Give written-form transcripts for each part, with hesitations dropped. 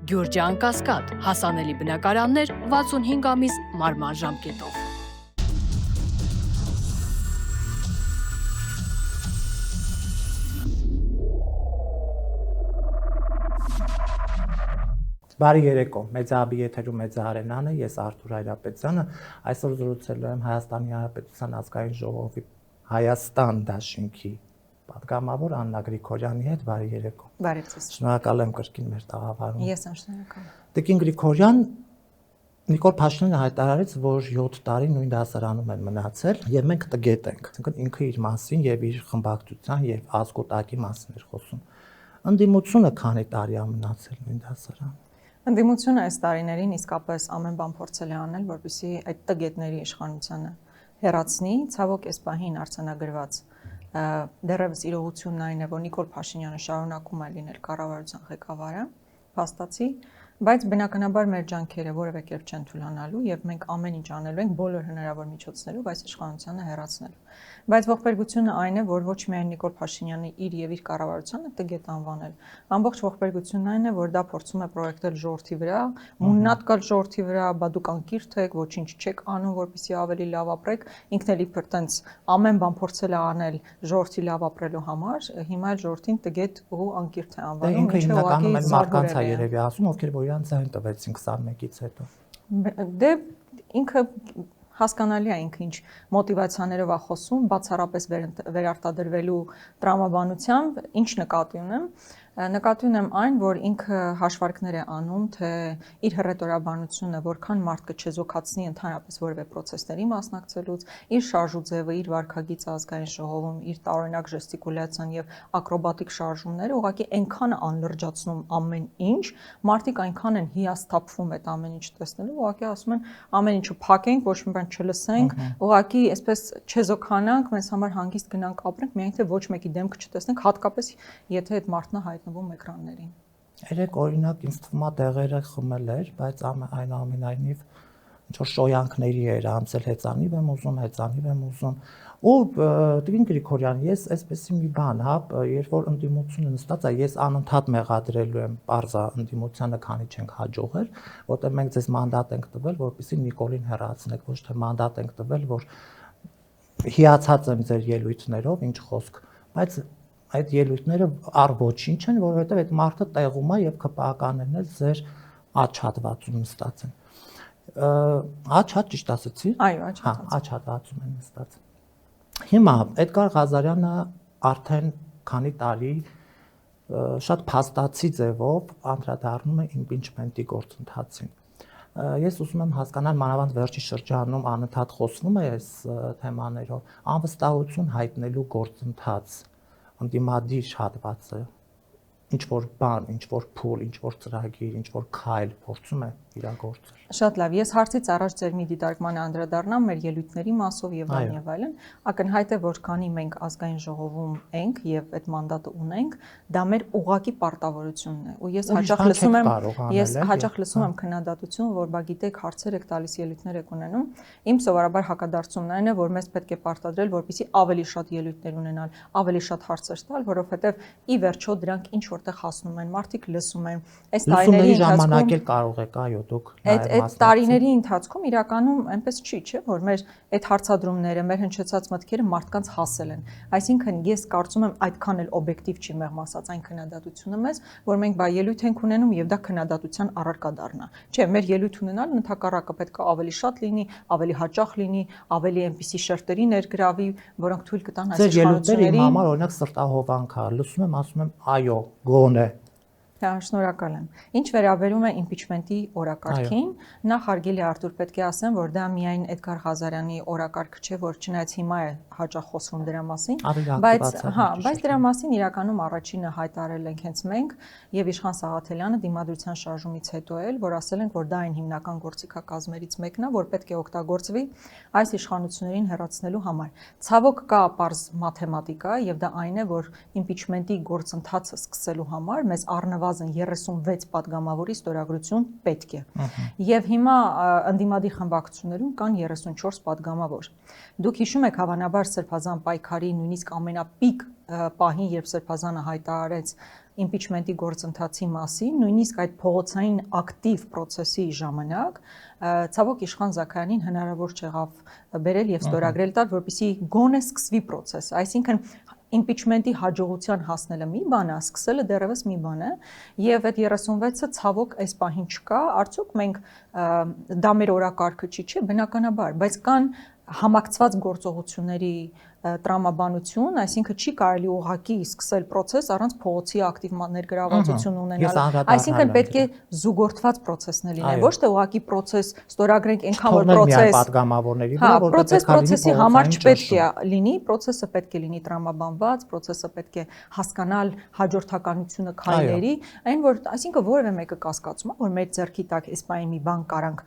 Գյուրջան Կասկադ, հասանելի բնակարաններ 65 ամիս մարման ժամկետով։ Բարի երեկո, մեծահաբի եթերում մեծահարենան է, ես Արթուր Հայրապետյանը, այսօր զրուցելու եմ Հայաստանի Հանրապետության ազգային ժողովի Հայաստան դաշինքի պատգամավոր Աննա Գրիգորյանի հետ, բարի երեկո։ Բարև ձեզ։ Շնորհակալ եմ կրկին մեր տաղավարում։ Ես եմ շնորհակալ։ Տիկին Գրիգորյան, Նիկոլ Փաշինյանը հայտարարեց, որ 7 տարի նույն դասարանում են մնացել եւ մենք տգետ ենք, այսինքն ինքը իր մասին եւ իր խմբակցության եւ ազգոտակի մասին էր խոսում։ Ընդդիմությունը քանի տարի է մնացել նույն դասարանում։ Ընդդիմությունը այս տարիներին իսկապես ամեն բան փորձել է անել, որպեսզի այդ տգետների իշխանությունը հեռացնի, ցավոք այս պահին արձանագրված դեռևս իրողությունն այն է, որ Նիկոլ Փաշինյանը շարունակում է լինել կառավարության ղեկավարը, փաստացի, բայց բնականաբար մեր ջանքերը որևէ կերպ չեն թուլանալու եւ մենք ամեն ինչ անելու ենք բոլոր հնարավոր միջոցներով այս իշխանությունը հեռացնելու։ Բայց ողբերգությունը այն է, որ ոչ միայն Նիկոլ Փաշինյանը իր եւ իր կառավարությունը տգետ անվանել, ամբողջ ողբերգությունն այն է, որ դա փորձում է պրոյեկտել ժողովրդի վրա, մուննատ կալ ժողովրդի վրա, բա դուք անկիրթ եք, ոչինչ չեք անում, որպեսզի ավելի լավ ապրեք, ինքն էլ իբր տենց ամեն բան փորձել է անել ժողովրդի լավ ապրելու համար, հիմա էլ ժողովրդին տգետ ու անկիրթ է անվանում, ինչը հիմնականում են մարդկանց է երևի ասում, ովքեր որ իրան ձայն տվեցին 21-ից հետո։ Դե ինքը հասկանալի է ինքը ինչ մոտիվացիաներով է խոսում, բացառապես վերարտադրվելու տրամաբանությամբ, ինչ նկատի ունեմ։ Նկատի ունեմ այն, որ ինքը հաշվարկներ է անում, թե իր հռետորաբանությունը որքան մարդ կչեզոքացնի ընդհանրապես որևէ process-ների մասնակցելուց, իր շարժուձևը, իր վարքագիծը ազգային ժողովում, իր տարօրինակ ժեստիկուլյացիան եւ ակրոբատիկ շարժումները ուղղակի այնքան անլրջացնում ամեն ինչ, մարդիկ այնքան են հիասթափվում այդ ամեն ինչ տեսնելով, ուղղակի ասում են ամեն ինչը փակենք, ոչ մի բան չլսենք, ուղղակի այսպես չեզոքանանք, մեզ համար հանգիստ գնանք ապրենք, միայն թե ոչ մեկի դեմքը չտեսնենք, հատկապես եթե այդ մարդն է էկրաններին։ Երեք օրինակ ինձ թվում է դեղերը խմել էր, բայց այնուամենայնիվ ինչ որ շոյանքների էր անցել հեծանիվ եմ ուզում։ Ու Տիկին Գրիգորյան, ես այսպեսի մի բան, հա, երբ որ ընդդիմությունը նստած է, ես անընդհատ մեղադրելու եմ պարզա ընդդիմությանը, քանի չենք հաջողել, որտեղ մենք ձեզ մանդատ ենք տվել, որպեսզի Նիկոլին հեռացնեք, ոչ թե մանդատ ենք տվել, որ հիացած եմ ձեր ելույթներով, ինչ խոսք, բայց այդ ելույթները առ ոչինչ են, որովհետև այդ մարդը տեղում է եւ ԿՊԱ-ականներն էլ ձեր աչհատվածում նստած են։ Աչհատ ճիշտ ասեցի։ Այո, աչհատ։ Հա, աչհատվածում են նստած։ Հիմա Էդգար Ղազարյանը արդեն քանի տարի շատ փաստացի ձևով անդրադառնում է իմպիչմենտի գործընթացին։ Ես ուզում եմ հասկանալ, մանավանդ վերջի շրջանում անընդհատ խոսվում է այս թեմաներով, անվստահություն հայտնելու գործընթաց, ընդդիմադիր հատվածը, ինչ որ բան, ինչ որ փուլ, ինչ որ ծրագիր, ինչ որ քայլ փորձում է իրագործել։ Շատ լավ, ես հարցից առաջ ձեր մի դիտարկմանը անդրադառնամ մեր ելույթների մասով եւ այլն։ Ակնհայտ է, որ քանի մենք ազգային ժողովում ենք եւ այդ մանդատը ունենք, դա մեր ուղղակի պարտավորությունն է։ Ու ես հաճախ լսում եմ քննադատություն, որ բա գիտեք, հարցեր եք տալիս, ելույթներ եք ունենում։ Իմ սովորաբար հակադարձումն այն է, որ մեզ պետք է պարտադրել, որպեսզի ավելի շատ ելույթներ ունենալ, ավելի շատ հարցեր տալ, որովհետեւ ի վերջո դրանք ինչ որտեղ հասնում են, մարդիկ լսում են։ Այս տարիների ժամանակ էլ կարող եք, այո, դուք այդ տարիների ընթացքում իրականում այնպես չի, չէ՞, որ մեր այդ հարցադրումները, մեր հնչեցած մտքերը մարդկանց հասել են։ Այսինքն ես կարծում եմ այդքան էլ օբյեկտիվ չի մեղմ ասած այն քննադատությունը մեզ, որ մենք բա ելույթ ենք ունենում եւ դա քննադատության առարկա դառնա։ Չէ, մեր ելույթ ունենալը ընդհակառակը պետք է ավելի շատ լինի, ավելի հաճախ լինի, ավելի այնպիսի շերտերի ներգրավի, որոնք թույլ կտան այս իշխանություններին։ Իմ համար օրինակ սրտահովանք է, լսում եմ, ասում եմ, այո, գոնե։ Շնորհակալ եմ։ Ինչ վերաբերում է իմպիչմենտի օրակարգին, նախ հարգելի Արտուր, պետք է ասեմ, որ դա միայն Էդգար Ղազարյանի օրակարգը չէ, որ չնայած հիմա է հաճախ խոսվում դրա մասին, բայց դրա մասին իրականում առաջինը հայտարարել ենք հենց մենք եւ Իշխան Սաղաթելյանը դիմադրության շարժումից հետո էլ, որ ասել ենք, որ դա այն հիմնական գործիքակազմերից մեկն է, որ պետք է օգտագործվի այս իշխանություններին հեռացնելու համար։ Ցավոք կա պարզ մաթեմատիկա եւ դա այն է, որ իմպիչմենտի գործընթացը սկսելու համար մեզ առնվազն 36 պատգամավորի ստորագրություն պետք է։ Եվ հիմա ընդդիմադիր խմբակցություններում կան 34 պատգամավոր։ Դուք հիշում եք հավանաբար Սրբազան պայքարի նույնիսկ ամենապիկ պահին, երբ Սրբազանը հայտարարեց իմպիչմենտի գործընթացի մասին, նույնիսկ այդ փողոցային ակտիվ process-ի ժամանակ ցավոք Իշխան Զաքարյանին հնարավոր չեղավ բերել եւ ստորագրել տալ, որպեսզի գոնե սկսվի process-ը, այսինքն impeachment-ի հաջողության հասնելը մի բան է, սկսելը դեռևս մի բան է, եւ այդ 36-ը ցավոք այս պահին չկա, արդյոք մենք դա մեր օրակարգը չի, բնականաբար, բայց կան համակցված գործողությունների տրամաբանություն, այսինքն չի կարելի ուղղակի սկսել process առանց փողոցի ակտիվ ներգրավվածություն ունենալ։ Այսինքն պետք է զուգորդված process-ներ լինեն, ոչ թե ուղղակի process ստորագրենք այնքան որ process պատգամավորների վրա, որտեղ process-ի համար չպետք է լինի, process-ը պետք է լինի տրամաբանված, process-ը պետք է հասկանալ հաջորդականությունը քայլերի, այն որ այսինքն որևէ մեկը կասկածում է, որ մեր ձեռքի տակ էսպայի մի բան կարանք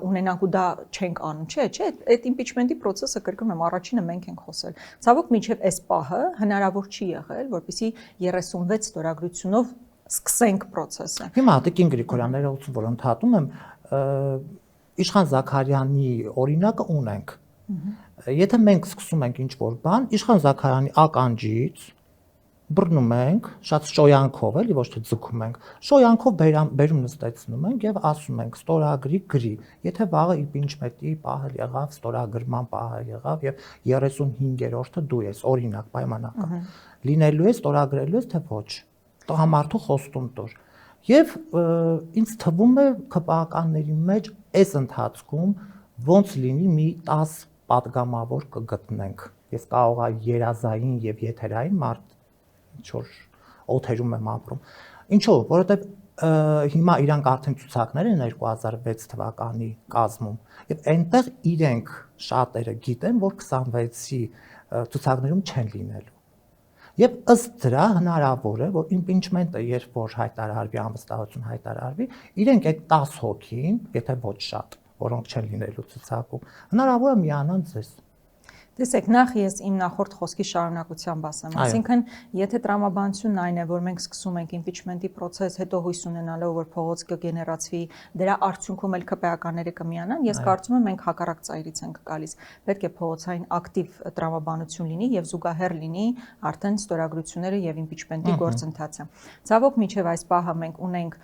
ունենանք ու դա չենք անում, չէ, այդ impeachment-ի process-ը կրկնում եմ, առաջինը մենք ենք խոսել։ Ցավոք մինչև այս պահը հնարավոր չի եղել, որպեսզի 36 ստորագրությունով սկսենք process-ը։ Հիմա Տիկին Գրիգորյան ներողություն, որ ընդհատում եմ, Իշխան Զաքարյանի օրինակը ունենք։ Եթե մենք սկսում ենք ինչ-որ բան, Իշխան Զաքարյանի ականջից բռնում ենք, շատ շոյանքով, էլի ոչ թե ձգում ենք, շոյանքով բերում նստեցնում ենք եւ ասում ենք ստորագրի գրի։ Եթե վաղը impeachment-ի պահը եղավ, ստորագրման պահը եղավ եւ 35-րդը դու ես, օրինակ, պայմանական։ Լինելու է ստորագրելու ես թե ոչ։ Տղամարդու խոստում տուր։ Եվ ինձ թվում է ԿՊԱ-ականների մեջ այս ընթացքում ոնց լինի մի 10 պատգամավոր կգտնենք։ Ես կարող եմ երազային եւ եթերային մարդ ինչ-որ օթերում եմ ապրում։ Ինչո՞վ, որովհետև հիմա իրանք արդեն ցուցակներ են 2006 թվականի կազմում եւ այնտեղ իրենք շատերը գիտեն, որ 26-ի ցուցակներում չեն լինելու։ Եվ ըստ դրա հնարավոր է, որ impeachment-ը երբ որ հայտարարվի, անվստահություն հայտարարվի, իրենք այդ 10 հոգին, եթե ոչ շատ, որոնք չեն լինելու ցուցակում, հնարավոր է միանան ձեզ։ Տեսեք, նախ ես իմ նախորդ խոսքի շարունակությամբ ասեմ, այսինքն եթե տրամաբանությունն այն է, որ մենք սկսում ենք impeachment-ի process, հետո հույս ունենալով որ փողոց կգեներացվի, դրա արդյունքում էլ ԿՊԱ-ականները կմիանան, ես կարծում եմ մենք հակառակ ծայրից ենք գալիս։ Պետք է փողոցային ակտիվ տրամաբանություն լինի եւ զուգահեռ լինի արդեն ստորագրությունները եւ impeachment-ի գործընթացը։ Ցավոք մինչեւ այս պահը մենք ունենք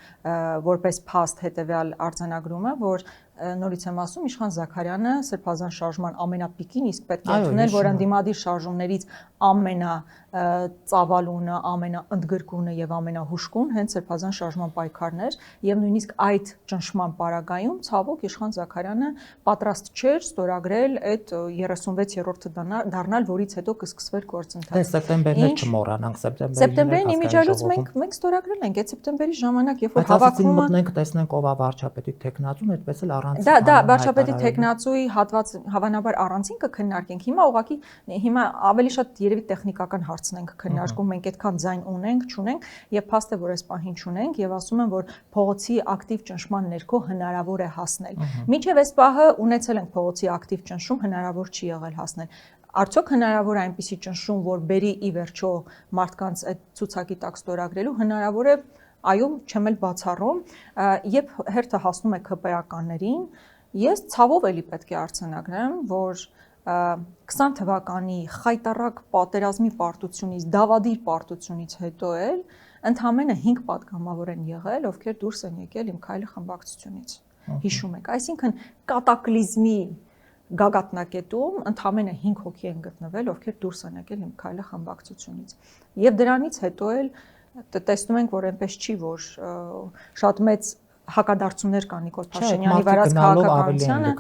որպես փաստ հետեւյալ արձանագրումը, որ նորից եմ ասում, Իշխան Զաքարյանը սրբազան շարժման ամենապիկին, իսկ պետք է ընդունել, որ ընդդիմադիր շարժումներից ամենածավալունը, ամենաընդգրկունը եւ ամենահուշկուն հենց սրբազան շարժման պայքարն էր եւ նույնիսկ այդ ճնշման պարագայում ցավոք Իշխան Զաքարյանը պատրաստ չէր ստորագրել այդ 36-րդը դառնալ, որից հետո կսկսվեր գործընթացը։ Դե սեպտեմբերն չմոռանանք, սեպտեմբերին իմիջիայլոց մենք ստորագրել ենք այդ սեպտեմբերի ժամանակ, երբ որ հավաքումը մտնենք, տեսնենք ով է վարչապետի տեխնացուն, այդպես էլ առանց Դա վարչապետի տեխնացուի հատված հավանաբար առանցին կքննարկենք։ Հիմա ուղղակի հիմա ավելի շատ երևի տեխնիկական հարցն ենք քննարկում, մենք այդքան ձայն ունենք, չունենք եւ փաստ է որ այս պահին չունենք եւ ասում են որ փողոցի ակտիվ ճնշման ներքո հնարավոր է հասնել։ Մինչեւ այս պահը ունեցել ենք փողոցի ակտիվ ճնշում, հնարավոր չի եղել հասնել։ Արդյոք հնարավոր է այնպիսի ճնշում, որ բերի ի վերջո մարդկանց այդ ցուցակի տակ ստորագրելու, հնարավոր է այո, չեմ էլ բացառում, երբ հերթը հասնում է ԿՊԱ-ականներին, ես ցավով էլի պետք է արձանագրեմ, որ 20 թվականի խայտառակ պատերազմի պարտությունից, դավադիր պարտությունից հետո էլ ընդամենը 5 պատգամավոր են եղել, ովքեր դուրս են եկել Իմ քայլը խմբակցությունից։ Հիշում եք, այսինքն կատակլիզմի գագաթնակետում ընդամենը 5 հոգի են գտնվել, ովքեր դուրս են եկել Իմ քայլը խմբակցությունից։ Եվ դրանից հետո էլ տեսնում ենք, որ այնպես չի, որ շատ մեծ հակադարձումներ կան Նիկոլ Փաշինյանի վարած քաղաքականությանը։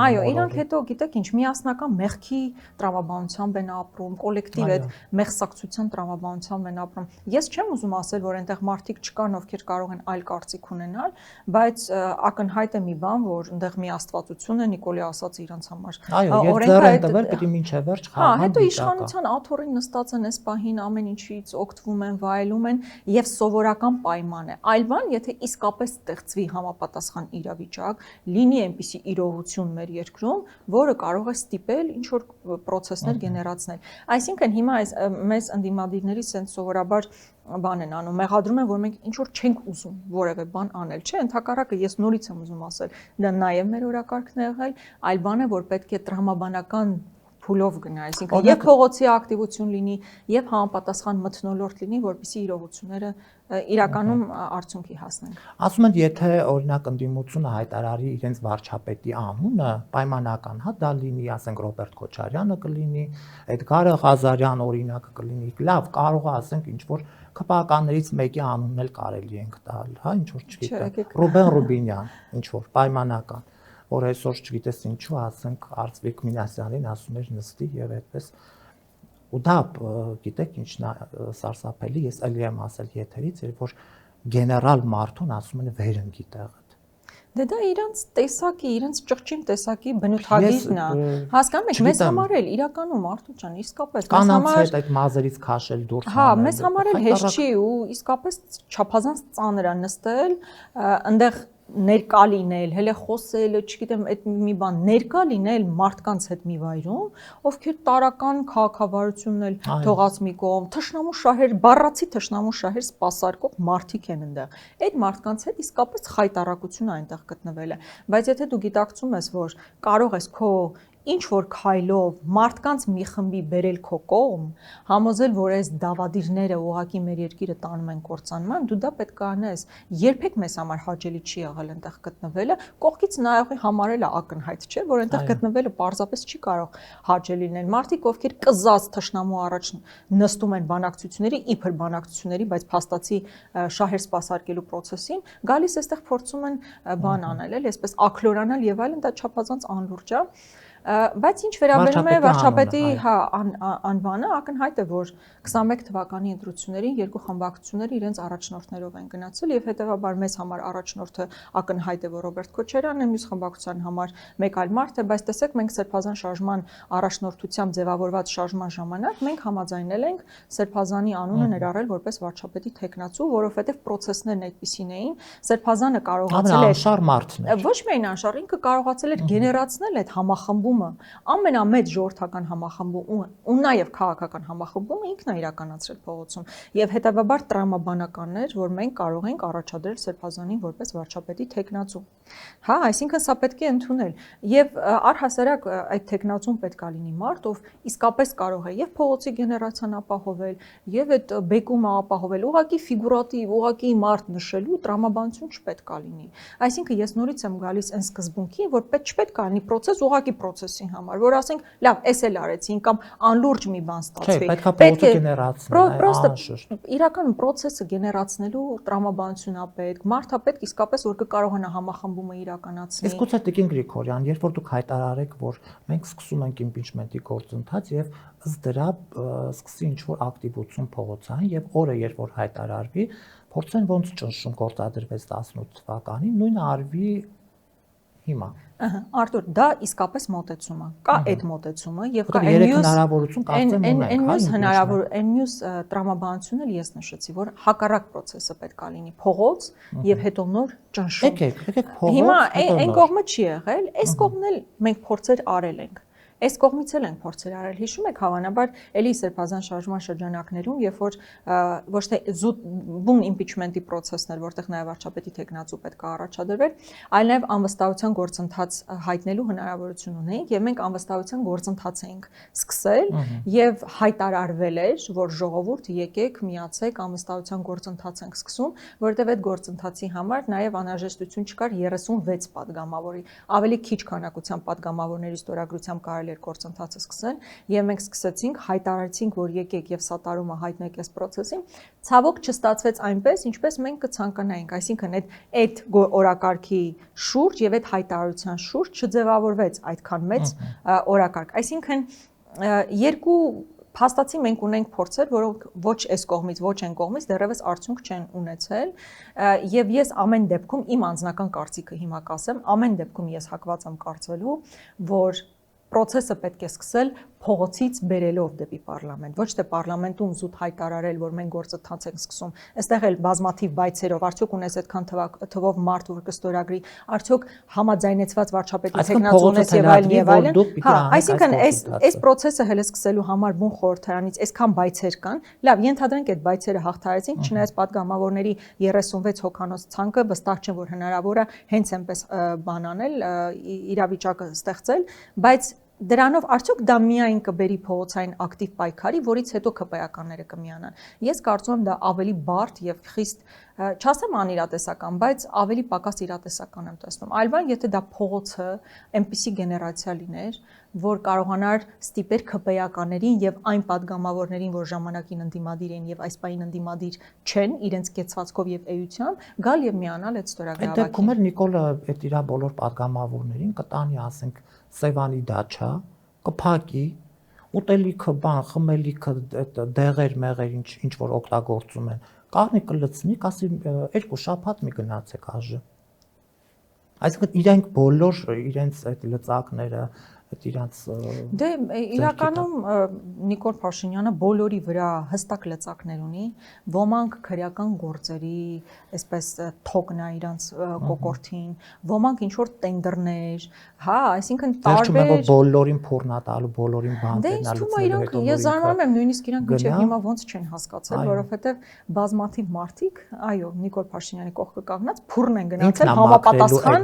Այո, իրանք հետո գիտեք ինչ, միասնական մեղքի տրամաբանությամբ են ապրում, կոլեկտիվ այդ մեղսակցության տրամաբանությամբ են ապրում։ Ես չեմ ուզում ասել, որ այնտեղ մարդիկ չկան, ովքեր կարող են այլ կարծիք ունենալ, բայց ակնհայտ է մի բան, որ այնտեղ մի աստվածություն է Նիկոլի ասած իրանց համար։ Այո, եւ ձեռ են տվել պիտի մինչեւ վերջ խաղան։ Հետո իշխանության աթոռին նստած են այս պահին ամեն ինչից օգտվում են, վայելում են եւ սովորական պայման է։ Այլ բան, եթե իսկապես ստեղծվի համապատասխան իրավիճակ, լինի այնպիսի իրողություն մեր երկրում, որը կարող է ստիպել ինչ որ process-ներ գեներացնել։ Այսինքն հիմա այս մեզ ընդդիմադիրների sense սովորաբար բան են անում, մեղադրում են, որ մենք ինչ որ չենք ուզում որևէ բան անել, չէ՞, ընդհակառակը ես նորից եմ ուզում ասել, դա նաև մեր օրակարգն է եղել, այլ բան է, որ պետք է տրամաբանական փուլով գնա, այսինքն եւ փողոցի ակտիվություն լինի, եւ համապատասխան մթնոլորտ լինի, որպեսզի իրողությունները իրականում արդյունքի հասնենք։ Ասում են, եթե օրինակ ընդդիմությունը հայտարարի իրենց վարչապետի անունը, պայմանական, հա, դա լինի, ասենք Ռոբերտ Քոչարյանը կլինի, Էդգարը Ղազարյան օրինակը կլինի, լավ, կարող է ասենք ինչ որ ԿՊԱ-ականներից մեկի անունն էլ կարելի ենք տալ, հա, ինչ որ չգիտեմ, Ռուբեն Ռուբինյան, ինչ որ պայմանական, որ այսօր չգիտես ինչու, ասենք Արծվիկ Մինասյանին ասում էր նստի եւ այդպես ու դա գիտեք ինչն է սարսափելի, ես ելի եմ ասել եթերից, երբ որ գեներալ մարդուն ասում են վեր ընկի տեղը։ Դե դա իրանց տեսակի, իրանց ճղճին տեսակի բնութագիրն է։ Հասկանում եք, մեզ համար էլ իրականում Արթուր ջան, իսկապես մեզ համար հետ այդ մազերից քաշել դուրս հանել։ Հա, մեզ համար էլ հեշտ չի ու իսկապես չափազանց ծանր է նստել, այնտեղ ներկա լինել, հələ խոսել, չգիտեմ, այդ մի բան ներկա լինել մարդկանց հետ մի վայրում, ովքեր տարական քաղաքավարությունն էլ թողած մի կողմ, թշնամու շահեր, բառացի թշնամու շահեր սպասարկող մարդիկ են այնտեղ։ Այդ մարդկանց հետ իսկապես խայտարակություն այնտեղ գտնվել է, բայց եթե դու գիտակցում ես, որ կարող ես քո ինչ որ քայլով մարդկանց մի խմբի բերել քո կողմ, համոզել, որ այս դավադիրները ուղակի մեր երկիրը տանում են կործանման, դու դա պետք է անես։ Երբեք մեզ համար հաճելի չի եղել այնտեղ գտնվելը, կողքից նայողի համար էլ ակնհայտ չէ, որ այնտեղ գտնվելը պարզապես չի կարող հաճելի լինել։ Մարդիկ, ովքեր կզած թշնամու առաջ նստում են բանակցությունների, իբր բանակցությունների, բայց փաստացի շահեր սպասարկելու process-ին, գալիս այստեղ փորձում են բան անել, էլ այսպես ակլորանալ եւ այլն, դա չափազանց անլուրջ է։ Բայց ինչ վերաբերում է վարչապետի անվանը, ակնհայտ է, որ 21 թվականի ընտրություններին երկու խմբակցությունները իրենց առաջնորդներով են գնացել եւ հետեւաբար մեզ համար առաջնորդը ակնհայտ է, որ Ռոբերտ Քոչարյանն է, մյուս խմբակցության համար մեկ այլ մարդ է, բայց տեսեք, մենք Սրբազան շարժման առաջնորդությամբ ձևավորված շարժման ժամանակ մենք համաձայնել ենք Սրբազանի անունը ներառել որպես վարչապետի թեկնածու, որովհետեւ process-ներն այդպիսին էին, Սրբազանը կարողացել է անշար մարդն է։ Ոչ միայն անշար, ինքը կարողացել էր գեներացնել այդ համախմբումը, ամենամեծ ժողովրդական համախմբումը ու նաև քաղաքական համախմբումը ինքն է իրականացրել փողոցում եւ հետեւաբար տրամաբանական էր, որ մենք կարող ենք առաջադրել Սրբազանին որպես վարչապետի թեկնածու։ Հա, այսինքն սա պետք է ընդունել եւ առհասարակ այդ թեկնածուն պետք է լինի մարդ, ով իսկապես կարող է եւ փողոցի գեներացիան ապահովել եւ այդ բեկումը ապահովել, ուղղակի ֆիգուրատիվ, ուղղակի մարդ նշելու տրամաբանություն չպետք է լինի։ Այսինքն ես նորից եմ գալիս այն սկզբունքին, որ չպետք է լինի process, ուղղակի process-ի համար, որ ասենք, լավ, էս էլ արեցին կամ անլուրջ մի բան ստացվի։ Պետք է փողոցը գեներացնել։ Իրականում process-ը գեներացնելու տրամաբանություն է պետք, մարդը պետք իսկապես որ կկարողանա համախմբումը իրականացնել։ Իսկ գուցե Տիկին Գրիգորյան, երբ որ դուք հայտարարեք, որ մենք սկսում ենք իմպիչմենտի գործընթաց եւ ըստ դրա սկսի ինչ-որ ակտիվություն փողոցային եւ օրը երբ որ հայտարարվի, փորձեն ոնց ճնշում գործադրվեց 18 թվականին, նույնը արվի հիմա։ Արտուր, դա իսկապես մոտեցում է։ Կա այդ մոտեցումը եւ կա այն հնարավորություն կարծեմ ունենք, այն մյուս հնարավոր, այն մյուս տրամաբանությունն էլ ես նշեցի, որ հակառակ process-ը պետք է լինի փողոց եւ հետո նոր ճնշում։ Եկեք փողոց։ Հիմա այն կողմը չի եղել, այս կողմն էլ մենք փորձեր արել ենք։ Այս կողմից էլ են փորձեր արել։ Հիշում եք հավանաբար էլի Սրբազան շարժման շրջանակներում, երբ որ ոչ թե զուտ բուն իմպիչմենտի process-ներ, որտեղ նաև վարչապետի թեկնածու պետք է առաջադրվեր, այլ նաև անվստահության գործընթաց հայտնելու հնարավորություն ունեինք եւ մենք անվստահության գործընթաց էինք սկսել եւ հայտարարվել էր, որ ժողովուրդ եկեք միացեք անվստահության գործընթաց ենք սկսում, որովհետեւ այդ գործընթացի համար նաև անհրաժեշտություն չկար 36 падգամավորի, ավելի քիչ քանակությամբ падգամավորների ստորագրությամբ կարելի գործընթացը սկսեն եւ մենք սկսեցինք հայտարարեցինք որ եկեք եւ սատարումը հայտնեք այս process-ին ցավոք չստացվեց այնպես ինչպես մենք կցանկանայինք այսինքն այդ օրակարգի շուրջ եւ այդ հայտարարության շուրջ չձևավորվեց այդքան մեծ օրակարգ այսինքն երկու Փաստացի մենք ունենք փորձեր, որոնք ոչ այս կողմից, ոչ այն կողմից դեռևս արդյունք չեն ունեցել, եւ ես ամեն դեպքում իմ անձնական կարծիքը հիմա կասեմ, ամեն դեպքում ես հակված եմ կարծելու, որ process-ը պետք է սկսել փողոցից բերելով դեպի պարլամենտ, ոչ թե պարլամենտում զուտ հայտարարել, որ մենք գործընթաց ենք սկսում, այստեղ էլ բազմաթիվ բայցերով, արդյոք ունես այդքան թվով մարդ, որ կստորագրի, արդյոք համաձայնեցված վարչապետի թեկնածու ունես եւ այլն։ Հա, այսինքն այս process-ը հենց սկսելու համար բուն խորհրդարանից այսքան բայցեր կան, լավ, ենթադրենք այդ բայցերը հաղթարեցինք, չնայած падգամավորների 36 հոգանոց ցանկը վստահ չէ, որ հնարավոր է հենց այնպես բան անել, իրավիճակը ստեղծել, բայց Դրանով արդյոք դա միայն կբերի փողոցային ակտիվ պայքարի, որից հետո ԿՊԵ-ականները կմիանան։ Ես կարծում եմ դա ավելի բարդ եւ խիստ, չասեմ անիրատեսական, բայց ավելի պակաս իրատեսական եմ տեսնում։ Այլ բան, եթե դա փողոցը այնպիսի գեներացիա լիներ, որ կարողանար ստիպեր ԿՊԵ-ականներին եւ այն падգամավորներին, որ ժամանակին ընդդիմադիր են եւ այս պահին ընդդիմադիր չեն, իրենց կեցվածքով եւ էությամբ գալ եւ միանալ այդ ստորագրավակին։ Այդ դեպքում էլ Նիկոլը այդ իր բոլոր падգամավորներին կտանի, ասենք, Սևանի դաչա, կփակի, ուտելիքը, բան, խմելիքը, այդ դեղեր, մեղեր, ինչ որ օգտագործում են, կառնի կլցնի, կասի 2 շաբաթ մի գնացեք ԱԺ։ Այսինքն իրենք բոլոր իրենց այդ լծակները, այդ իրանց Դե իրականում Նիկոլ Փաշինյանը բոլորի վրա հստակ լծակներ ունի, ոմանք քրեական գործերի, այսպես թոկնա իրանց կոկորտին, ոմանք ինչ որ տենդերներ, հա, այսինքն տարբեր բոլորին փորնա տալու, բոլորին բան տենալու։ Ես զարմանում եմ նույնիսկ իրանք մինչև հիմա ոնց չեն հասկացել, որովհետև բազմաթիվ մարդիկ, այո, Նիկոլ Փաշինյանի կողքը կանգնած փուրն են գնացել համապատասխան։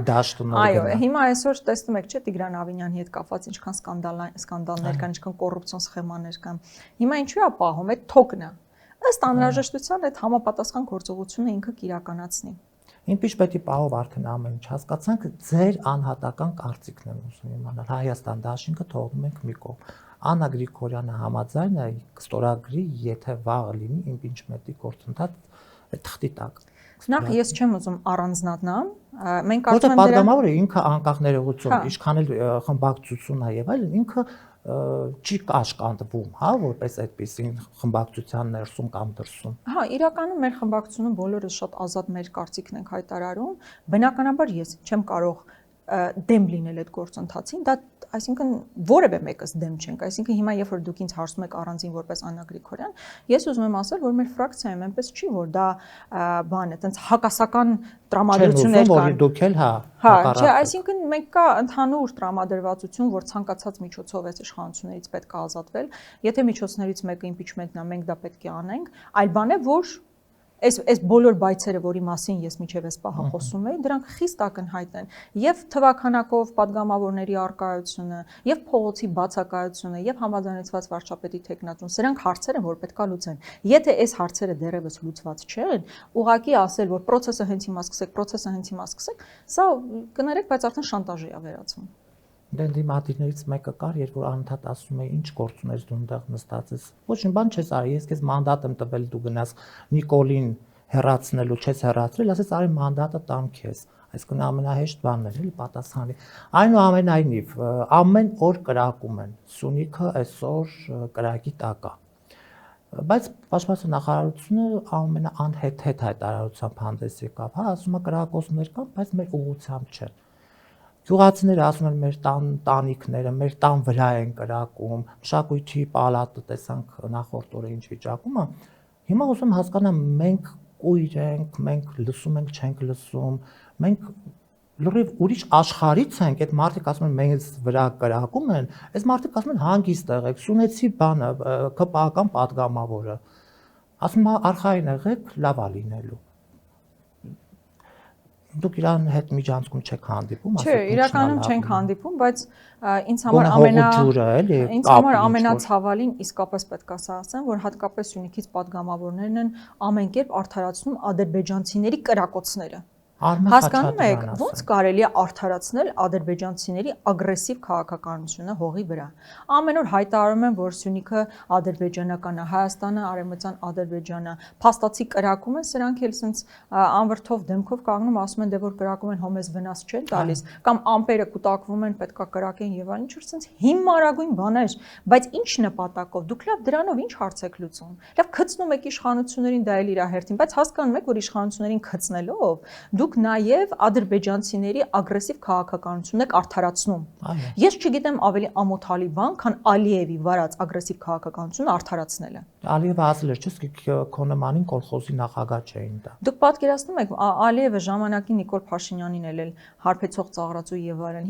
Այո, հիմա այսօր տեսնում եք, չէ՞, Տիգրան Ավինյանի հետ կապված ինչքան սկանդալներ կան, ինչքան կոռուպցիոն սխեմաներ կան։ Հիմա ինչու է պահում այդ թոկնը։ Ըստ անհրաժեշտության այդ համապատասխան գործողությունը ինքը կիրականացնի։ Impeachment-ի պահով արդեն ամեն ինչ հասկացանք, ձեր անհատական կարծիքն եմ ուզում իմանալ։ Հայաստան դաշինքը թողնում ենք մի կողմ։ Աննա Գրիգորյանը համաձայն է կստորագրի, եթե վաղը լինի impeachment-ի գործընթաց թղթի տակ։ Նախ ես չեմ ուզում առանձնանալ, մենք կարծում եմ պատգամավորը ինքը անկախ ներողություն, ինչքան էլ խմբակցությունն է եւ այլն, ինքը չի կաշկանդվում, հա, որպես այդպեսին խմբակցության ներսում կամ դրսում։ Հա, իրականում մեր խմբակցությունը բոլորս շատ ազատ մեր կարծիքն ենք հայտարարում, բնականաբար ես չեմ կարող դեմ լինել այդ գործընթացին, դա այսինքն որևէ մեկս դեմ չենք, այսինքն հիմա երբ որ դուք ինձ հարցում եք առանձին որպես Աննա Գրիգորյան, ես ուզում եմ ասել, որ մեր ֆրակցիայում այնպես չի, որ դա բան է, այտենց հակասական տրամադրություններ կան։ Դուք էլ հա, չէ, այսինքն մենք կա ընդհանուր տրամադրվածություն, որ ցանկացած միջոցով այս իշխանություններից պետք է ազատվել, եթե միջոցներից մեկը impeachment-ն է, մենք դա պետք է անենք, այլ բան է, որ այս բոլոր բայցերը, որի մասին ես միջև այս պահը խոսում եի, դրանք խիստ ակնհայտ են եւ թվականակով падգամավորների արկայությունը, եւ փողոցի բացակայությունը, եւ համաձայնեցված վարչապետի տեխնատուն, սրանք հարցեր են, որ պետքա լուծեն։ Եթե այս հարցերը դեռևս լուծված չեն, ուղղակի ասել, որ process-ը հենց հիմա սկսեք, սա կներեք, բայց արդեն շանտաժի է վերածվում։ Դեն դիմադիրներից մեկը կար, երբ որ անընդհատ ասում է, ինչ գործ ունես դու այնտեղ նստած ես։ Ոչինչ բան չես արի, ես քեզ մանդատ եմ տվել, դու գնաս Նիկոլին հեռացնելու, չես հեռացրել, ասես արի մանդատը տամ քեզ։ Այսինքն ամենահեշտ բանն էր, էլի պատասխանի։ Այնուամենայնիվ, ամեն օր կրակում են։ Սյունիքը այսօր կրակի տակ է։ Բայց Պաշտպանության նախարարությունը ամենաանհետ հայտարարությամբ հանդես եկավ, հա, ասում է կրակոցներ կան, բայց մեր ուղղությամբ չեն։ Գյուղացիները ասում են մեր տանիքները, մեր տան վրա են կրակում, մշակույթի պալատը տեսանք նախորդ օրը ինչ վիճակում է։ Հիմա ուզում հասկանամ, մենք կույր ենք, մենք լսում ենք, չենք լսում, մենք լրիվ ուրիշ աշխարհից ենք, այդ մարդիկ ասում են մեզ վրա կրակում են, այս մարդիկ ասում են հանգիստ եղեք, Սյունեցի բանը, ԿՊԱ-ական падգամավորը։ Ասում է արխային եղեք, լավ է լինելու։ Դուք իրան հետ միջանցքում չեք հանդիպում, ասեք։ Չէ, իրականում չենք հանդիպում, բայց ինձ համար ամենացավալին իսկապես պետք է ասեմ, որ հատկապես Սյունիքից падգամավորներն են ամեն կերպ արդարացնում ադրբեջանցիների կրակոցները։ Հասկանում եք, ոնց կարելի է արդարացնել ադրբեջանցիների ագրեսիվ քաղաքականությունը հողի վրա։ Ամեն օր հայտարարում են, որ Սյունիքը ադրբեջանական է, Հայաստանը արևմտյան Ադրբեջանը, փաստացի կրակում են, սրանք էլ sense անվրդով դեմքով կանգնում ասում են, դե որ կրակում են, հոմես վնաս չեն տալիս, կամ ամպերը կուտակվում են, պետքա կրակեն եւ այլն, ինչ որ sense հիմարագույն բաներ, բայց ինչ նպատակով, դուք լավ դրանով ինչ հարց եք լուծում։ Լավ գցնում եք իշխանություններին, դա էլ իր հերթին, բայց հասկանում եք, որ իշխանություններին գցնելով դուք նաև ադրբեջանցիների ագրեսիվ քաղաքականությունն եք արդարացնում։ Ես չգիտեմ ավելի ամոթալի բան, քան Ալիևի վարած ագրեսիվ քաղաքականությունը արդարացնելը։ Ալիևը ասել էր, չէ՞, քո նմանին կոլխոզի նախագահ չէին դա։ Դուք պատկերացնում եք Ալիևը ժամանակի Նիկոլ Փաշինյանին էլ հարբեցող ծաղրածու եւ այլն։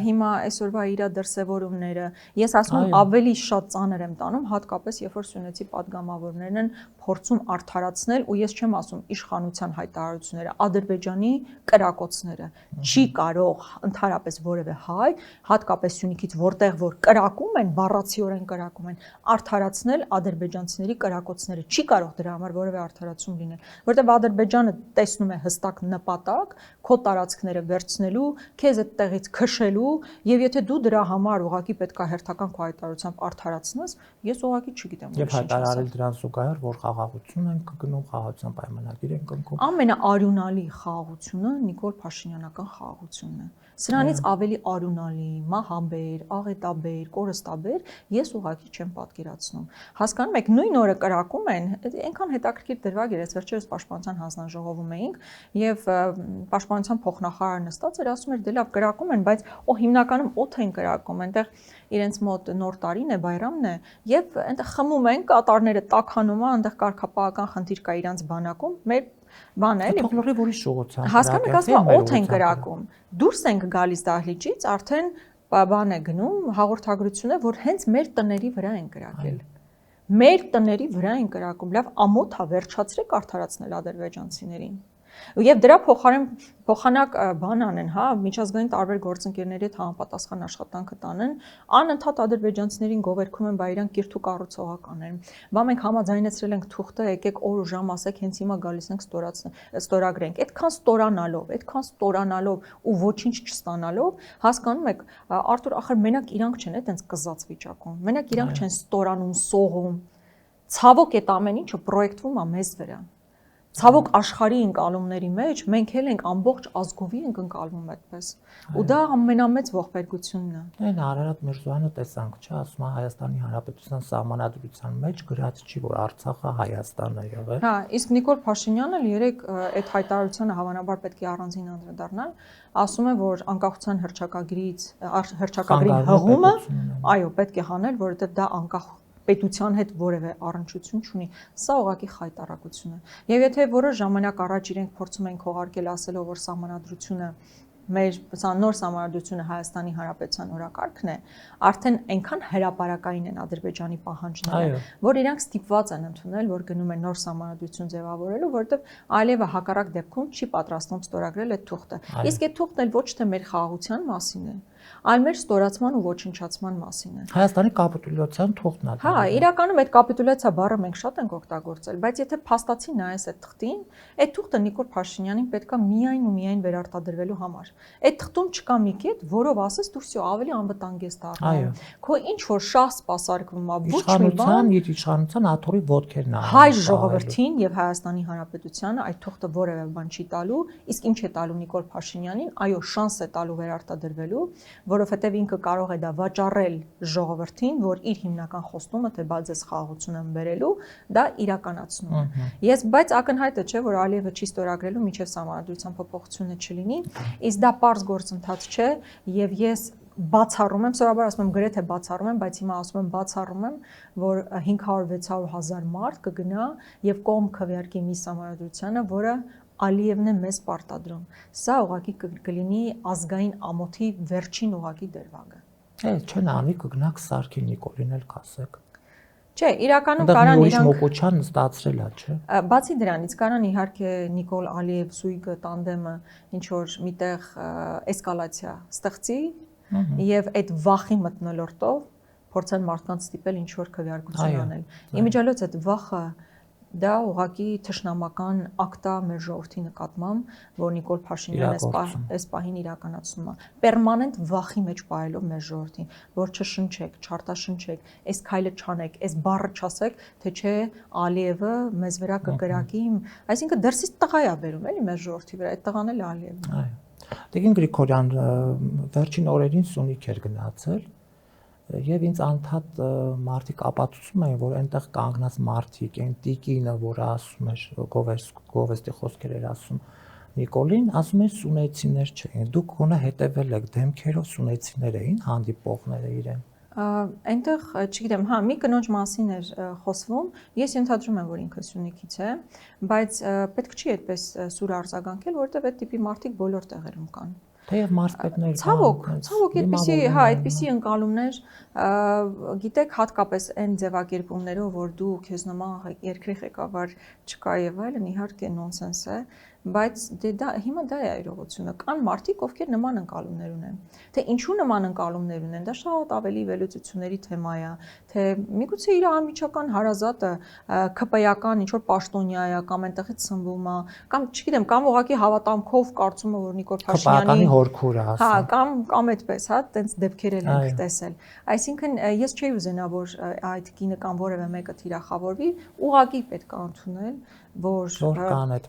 Հիմա այսօրվա իր դրսևորումները, ես ասում եմ ավելի շատ ծանր եմ տանում, հատկապես երբ որ Սյունեցի падգամավորներն են փորձում արդարացնել, ու ես չեմ ասում իշխանության հայտարարությունները, Ադրբեջանի կրակոցները։ Չի կարող ընդհանրապես որևէ հայ, հատկապես Սյունիքից, որտեղ որ կրակում են, բառացիորեն կրակում են, արդարացնել ադրբեջանցիների կրակոցները։ Չի կարող դրա համար որևէ արդարացում լինել, որտեղ Ադրբեջանը տեսնում է հստակ նպատակ քո տարածքները վերցնելու, քեզ այդտեղից քշելու, եւ եթե դու դրա համար ուղղակի պետքա հերթական քո հայտարարությամբ արդարացնես, ես ուղղակի չգիտեմ Եվ հայտարարել դրան զուգահեռ, որ խաղաղություն են կգնում, խաղաղության պայմանագիր են կնքում։ Ամենաարյունալի խաղաղությունը Նիկոլ Փաշինյանական խաղաղությունն է։ Սրանից ավելի արյունալի, մահաբեր, աղետաբեր, կորստաբեր ես ուղղակի չեմ պատկերացնում։ Հասկանում եք, նույն օրը կրակում են, այնքան հետաքրքիր դրվագ էր, ես վերջերս Պաշտպանության հանձնաժողովում էինք եւ Պաշտպանության փոխնախարար նստած էր, ասում էր դե լավ կրակում են, բայց հիմնականում օդ են կրակում, այնտեղ իրենց մոտ նոր տարին է, բայրամն է եւ այնտեղ խմում են, կատարները տաքանում է, այնտեղ կարգապահական խնդիր կա իրանց բանակում, մեր բան է, էլի Թողնողի որի շողոցան։ հասկանում եք, ասում օդ են կրակում։ Դուրս ենք գալիս դահլիճից, արդեն բան է գնում, հաղորդագրություն է, որ հենց մեր տների վրա են կրակել։ Մեր տների վրա են կրակում, լավ ամոթ է վերջացրեք արդարացնել ադրբեջանցիներին։ Եվ դրա փոխանակ բան անեն, հա, միջազգային տարբեր գործընկերների հետ համապատասխան աշխատանքը տանեն, անընդհատ ադրբեջանցիներին գովերքում են, բայ իրանք կիրթու կառուցողական են։ Բա մենք համաձայնեցրել ենք թուղթը, եկեք օր ու ժամ ասեք, հենց հիմա գալիս ենք ստորագրենք։ Այդքան ստորանալով ու ոչինչ չստանալով, հասկանում եք, Արտուր, ախր մենակ իրանք չեն այդպես կզած վիճակում։ Մենակ իրանք չեն ստորանում, սողում։ Ցավոք այդ ամեն ինչը պրոյեկտվում է մեզ վրա։ Ցավոք աշխարհի ընկալումների մեջ մենք էլ ենք ամբողջ ազգովի ենք ընկալվում այդպես։ Ու դա ամենամեծ ողբերգությունն է։ Այն Արարատ Միրզոյանը տեսանք, չէ, ասում է Հայաստանի Հանրապետության սահմանադրության մեջ գրած չի, որ Արցախը Հայաստանն է եղել։ Հա, իսկ Նիկոլ Փաշինյանն էլ երեք այդ հայտարարությանը հավանաբար պետք է առանձին անդրադառնալ, ասում է, որ անկախության հռչակագրի հղումը, այո, պետք է հանել, որովհետև դա անկախ պետության հետ որևէ առնչություն չունի։ Սա ուղղակի խայտարակություն է։ Եվ եթե որոշ ժամանակ առաջ իրենք փորձում են քողարկել ասելով, որ սահմանադրությունը մեր նոր սահմանադրությունը Հայաստանի Հանրապետության օրակարգն է, արդեն այնքան հրապարակային են Ադրբեջանի պահանջները, որ իրանք ստիպված են ընդունել, որ գնում են նոր սահմանադրություն ձևավորելու, որովհետև Ալիևը հակառակ դեպքում չի պատրաստվում ստորագրել այդ թուղթը։ Իսկ այդ թուղթն էլ ոչ թե մեր խաղաղության մասին է, այլ մեր ստորացման ու ոչնչացման մասին է։ Հայաստանի կապիտուլյացիան թուղթն է։ Հա, իրականում այդ կապիտուլյացիա բառը մենք շատ ենք օգտագործել, բայց եթե փաստացի նայես այդ թղթին, այդ թուղթը Նիկոլ Փաշինյանին պետքա միայն ու միայն վերարտադրվելու համար։ Այդ թղթում չկա մի կետ, որով ասես դու всё ավելի անվտանգ ես դառնում։ Քո ինչ որ շահ սպասարկվում է, ոչ մի բան։ Իշխանության աթոռի ոտքերն է։ Հայ ժողովրդին եւ Հայաստանի Հանրապետությանը այդ թուղթը որևէ բան չի տալու, իսկ ինչ է տալու Նիկոլ Փաշինյանին, այո, շանս է տալու վերարտադրվելու, որովհետև ինքը կարող է դա վաճառել ժողովրդին, որ իր հիմնական խոստումը թե բա ձեզ խաղաղություն եմ բերելու, դա իրականացնում է։ Բայց ակնհայտ է, չէ, որ Ալիևը չի ստորագրելու մինչև սահմանադրության փոփոխությունը չլինի, իսկ դա պարզ գործընթաց չէ, եւ ես բացառում եմ, սովորաբար ասում եմ գրեթե բացառում եմ, բայց հիմա ասում եմ բացառում եմ, որ 500-600 հազար մարդ կգնա եւ կողմ քվեարկի մի սահմանադրությանը, որը Ալիևն է մեզ պարտադրում։ Սա ուղղակի կլինի ազգային ամոթի վերջին ուղղակի դերվագը։ Չեն անի կգնաք Սարգի Նիկոլին էլ կասեք։ Չէ, իրականում կարան իրանք մոկոչան ստացրել է, չէ։ Բացի դրանից կարան իհարկե Նիկոլ Ալիև Զույգը տանդեմը ինչ որ միտեղ էսկալացիա ստեղծի եւ այդ վախի մթնոլորտով փորձեն մարդկանց ստիպել ինչ որ քվեարկություն անել։ Իմիջիալոց այդ վախը դա ուղղակի թշնամական ակտա մեր ժողովրդի նկատմամբ, որ Նիկոլ Փաշինյանը այս պահին իրականացնում է, պերմանենտ վախի մեջ պահելով մեր ժողովրդին, որ չշնչեք, չարտաշնչեք, այս քայլը չանեք, այս բառը չասեք, թե չէ Ալիևը մեզ վրա կկրակի, այսինքն դրսից տղա է բերում, էլի մեր ժողովրդի վրա, այդ տղան էլ Ալիևն է։ Տիկին Գրիգորյան, վերջին օրերին Սյունիք էր գնացել եւ ինձ անդադ մարդիկ ապացուցում էին, որ այնտեղ կանգնած մարդիկ, այն տիկինը, որը ասում էր գովեստի խոսքեր էր ասում Նիկոլին, ասում էր սյունեցիներ չէին։ Դուք գոնե հետևել եք դեմքերով սյունեցիներ էին հանդիպողները իրեն։ Այնտեղ, չգիտեմ, հա, մի կնոջ մասին էր խոսվում, ես ենթադրում եմ, որ ինքը Սյունիքից է, բայց պետք չի այդպես սուր արձագանքել, որովհետև այդ տիպի մարդիկ բոլոր տեղերում կան։ Թեև մարզպետներ Ցավոք, այդպիսի, հա, այդպիսի ընկալումներ, գիտեք, հատկապես այն ձևակերպումներով, որ դու քեզ նման երկրի ղեկավար չկա եւ այլն, իհարկե նոնսենս է, բայց դա հիմա դա է իրողությունը։ Կան մարդիկ, ովքեր նման ընկալումներ ունեն։ Թե ինչու նման ընկալումներ ունեն, դա շատ ավելի վերլուծությունների թեմա է, թե միգուցե իր անմիջական հարազատը ԿՊ-ական ինչ որ պաշտոնյա է կամ այնտեղից սնվում է, կամ չգիտեմ, կամ ուղղակի հավատամքով կարծում է, որ Նիկոլ Փաշինյանի հորքուրը ասա։ Հա, կամ այդպես, հա, տենց դեպքեր ենք տեսել։ Այսինքն ես չէի ուզենա, որ այդ կինը կամ որևէ մեկը թիրախավորվի, ուղղակի պետք է ընդունել, որ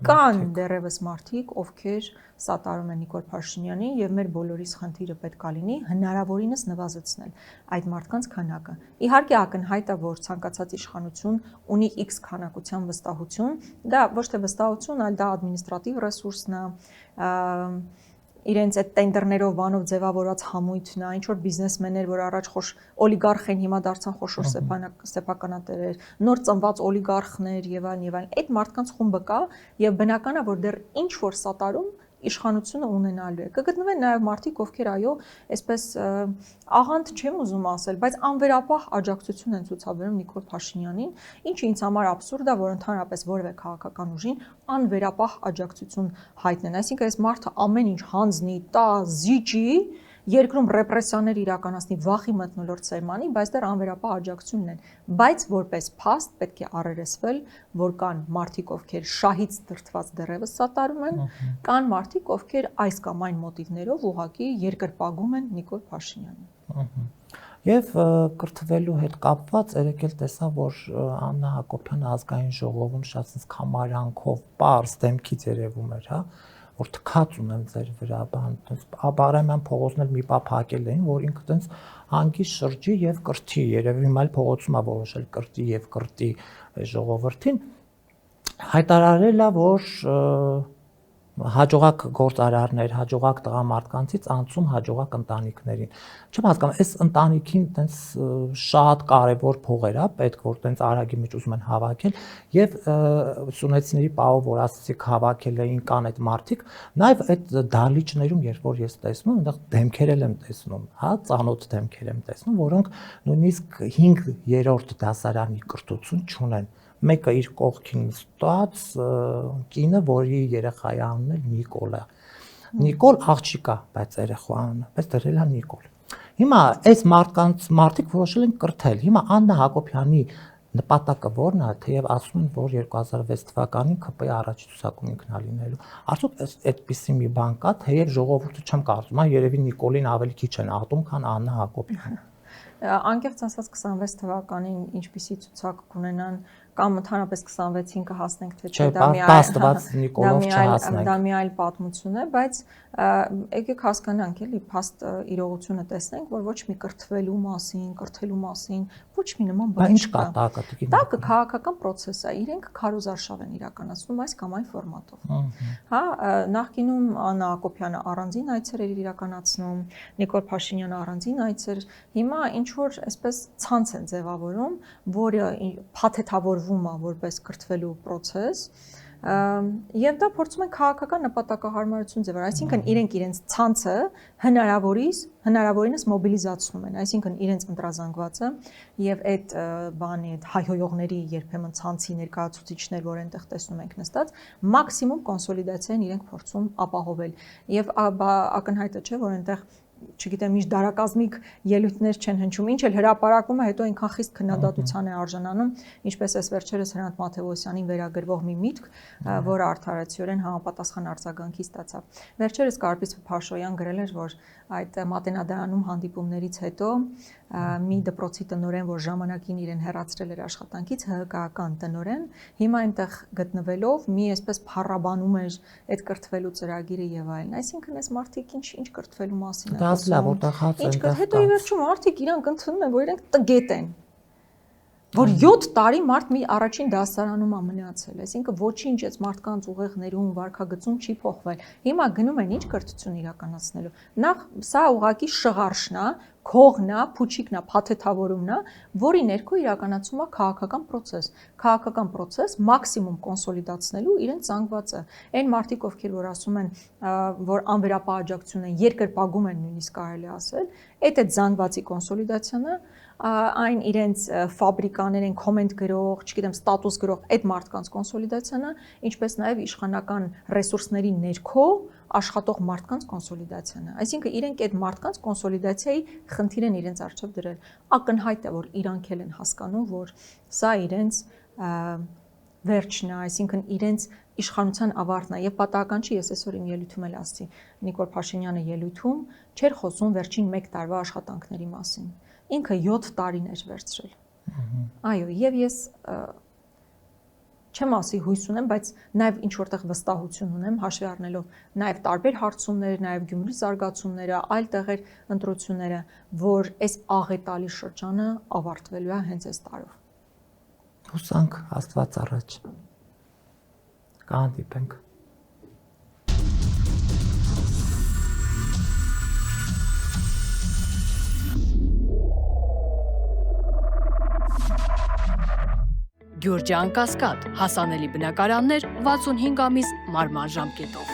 կան դեռևս մարդիկ, ովքեր սատարում են Նիկոլ Փաշինյանին եւ մեր բոլորիս խնդիրը պետք է լինի հնարավորինս նվազեցնել այդ մարդկանց քանակը։ Իհարկե ակնհայտ է, որ ցանկացած իշխանություն ունի X քանակության վստահություն, դա ոչ թե վստահություն, այլ դա ադմինիստրատիվ ռեսուրսն է, իրենց այդ տենդերներով բանով ձևավորած համույթն է, ինչ որ բիզնեսմեններ, որ առաջ օլիգարխ են, հիմա դարձան խոշոր սեփականատերեր, նոր ծնված օլիգարխներ եւ այլն, այդ մարդկանց խումբը կա եւ բնական է, որ դեռ ինչ որ սատարում իշխանությունը ունենալու է։ Կգտնվեն նաև մարդիկ, ովքեր այո, այսպես աղանդ չեմ ուզում ասել, բայց անվերապահ աջակցություն են ցուցաբերում Նիկոլ Փաշինյանին, ինչը ինձ համար աբսուրդ է, որ ընդհանրապես որևէ քաղաքական ուժին անվերապահ աջակցություն հայտնեն։ Այսինքն այս մարդը ամեն ինչ հանձնի, տա, զիջի, երկրում ռեպրեսիաներ իրականացնի, վախի մթնոլորտ սերմանի, բայց դեռ անվերապահ աջակցություն ունեն, բայց որպես փաստ պետք է առերեսվել, որ կան մարդիկ, ովքեր շահից դրդված դեռևս սատարում են, կան մարդիկ, ովքեր այս կամ այն մոտիվներով ուղղակի երկրպագում են Նիկոլ Փաշինյանին։ Եվ կրթվելու հետ կապված երեք էլ տեսա, որ Աննա Հակոբյանը ազգային ժողովում շատ քամարանքով պարզ դեմքից երևում էր, հա, որ թքած ունեմ ձեր վրա, բան, Աբարամյան փողոցն էլ մի պա փակել էին, որ ինքը տենց հանգիստ շրջի եւ կրթի, երևի հիմա էլ փողոցում է որոշել կրթի եւ կրթի ժողովրդին, հայտարարել է, որ հաջողակ գործարարներ, հաջողակ տղամարդկանցից անցում հաջողակ ընտանիքներին։ Չեմ հասկանում, այս ընտանիքին տենց շատ կարևոր փողեր է, պետք որ տենց արագի մեջ ուզում են հավաքել եւ սունեցիների պահով, որ ասացիք հավաքել էին, կան այդ մարդիկ, նաեւ այդ դալիճներում, երբ որ ես տեսնում, այնտեղ դեմքեր եմ տեսնում, հա, ծանոթ դեմքեր եմ տեսնում, որոնք նույնիսկ 5-րդ դասարանի կրթություն չունեն։ Մեկը իր կողքին ստած կինը, որի երեխայի անունն է Նիկոլ է։ Նիկոլ աղջիկա, բայց երեխան, բայց դրել է Նիկոլ։ Հիմա այս մարդիկ որոշել են կրթել։ Հիմա Աննա Հակոբյանի նպատակը որն է, թեև ասում են, որ 2006 թվականին ԿՊ-ի առաջի ցուցակում ինքնա լինելու։ Արդյոք այդպիսի մի բան կա, թեև ժողովուրդը չեմ կարծում, երևի Նիկոլին ավելի քիչ են ատում, քան Աննա Հակոբյանը։ Անկեղծ ասած 26 թվականին ինչպիսի ցուցակ կունենան կամ ընդհանրապես 26-ին կհասնենք, թե դա մի այլ պատմություն է, բայց եկեք հասկանանք, էլի փաստ իրողությունը տեսնենք, որ ոչ մի կրթվելու մասին, կրթելու մասին ոչ մի նման բան չկա։ Դա քաղաքական process է, իրենք քարոզարշավ են իրականացնում այս կամ այն ֆորմատով։ Հա, նախկինում Աննա Հակոբյանը առանձին այցեր էր իրականացնում, Նիկոլ Փաշինյանը առանձին այցեր, հիմա ինչ որ այսպես ցանց են ձևավորում, որը փաթեթավորվում է որպես կրթվելու process, եւ դա փորձում են քաղաքական նպատակահարմարություն ձևավորել, այսինքն իրենք իրենց ցանցը հնարավորինս մոբիլիզացնում են, այսինքն իրենց ընտրազանգվածը եւ այդ բանի այդ հայհոյողների երբեմն ցանցի ներկայացուցիչներ, որ այնտեղ տեսնում ենք նստած, մաքսիմում կոնսոլիդացիան իրենք փորձում ապահովել եւ ակնհայտը չէ, որ այնտեղ չգիտեմ, ինչ դարակազմիկ ելույթներ չեն հնչում, ինչ էլ հրապարակումը հետո այնքան խիստ քննադատության է արժանանում, ինչպես էս վերջերս Հրանտ Մաթեոսյանին վերագրվող մի միտք, որը արդարացիորեն համապատասխան արձագանքի ստացավ։ Վերջերս Կարպիս Փաշոյան գրել էր, որ այդ Մատենադարանում հանդիպումներից հետո մի դպրոցի տնօրեն, որ ժամանակին իրեն հեռացրել էր աշխատանքից, ՀՀԿ-ական տնօրեն, հիմա այնտեղ գտնվելով մի այսպես փառաբանում էր այդ կրթվելու ծրագիրը եւ այլն։ Այսինքն այս մարդիկ ինչ կրթվելու մասին են խոսում։ Հետո ի վերջո մարդիկ իրանք ընդունում են, որ իրենք տգետ են։ Որ 7 տարի մարդ մի առաջին դասարանում է մնացել, այսինքն ոչինչ այս մարդկանց ուղեղներում, վարքագծում չի փոխվել։ Հիմա գնում են ինչ կրթություն իրականացնելու։ Նախ սա ուղղակի շղարշն է, քողն է, փուչիկն է, փաթեթավորումն է, որի ներքո իրականացում է քաղաքական process, մաքսիմում կոնսոլիդացնելու իրենց զանգվածը։ Այն մարդիկ, ովքեր որ ասում են, որ անվերապահ աջակցություն են, երկրպագում են նույնիսկ կարելի ասել, այդ զանգվածի կոնսոլիդացիանը այն իրենց ֆաբրիկաներ են, կոմենտ գրող, չգիտեմ, ստատուս գրող այդ մարդկանց կոնսոլիդացիանը, ինչպես նաև իշխանական ռեսուրսների ներքո աշխատող մարդկանց կոնսոլիդացիանը։ Այսինքն իրենք այդ մարդկանց կոնսոլիդացիայի խնդիր են իրենց առջև դրել։ Ակնհայտ է, որ իրանք էլ են հասկանում, որ սա իրենց վերջն է, այսինքն իրենց իշխանության ավարտն է, եւ պատահական չի, ես այսօր իմ ելույթում էլ ասացի, Նիկոլ Փաշինյանը ելույթում չէր խոսում վերջին 1 տարվա աշխատանքների մասին։ Ինքը 7 տարիներ վերցրել։ Այո, եւ ես չեմ ասի հույս ունեմ, բայց նաեւ ինչ որտեղ վստահություն ունեմ, հաշվի առնելով նաեւ տարբեր հարցումներ, նաեւ Գյումրի զարգացումները, այլ տեղեր ընտրությունները, որ այս աղետալի շրջանը ավարտվելու է հենց այս տարով։ Հուսանք Աստված առաջ։ Կհանդիպենք։ Գյուրջան Կասկադ, հասանելի բնակարաններ 65 ամիս մարման ժամկետով։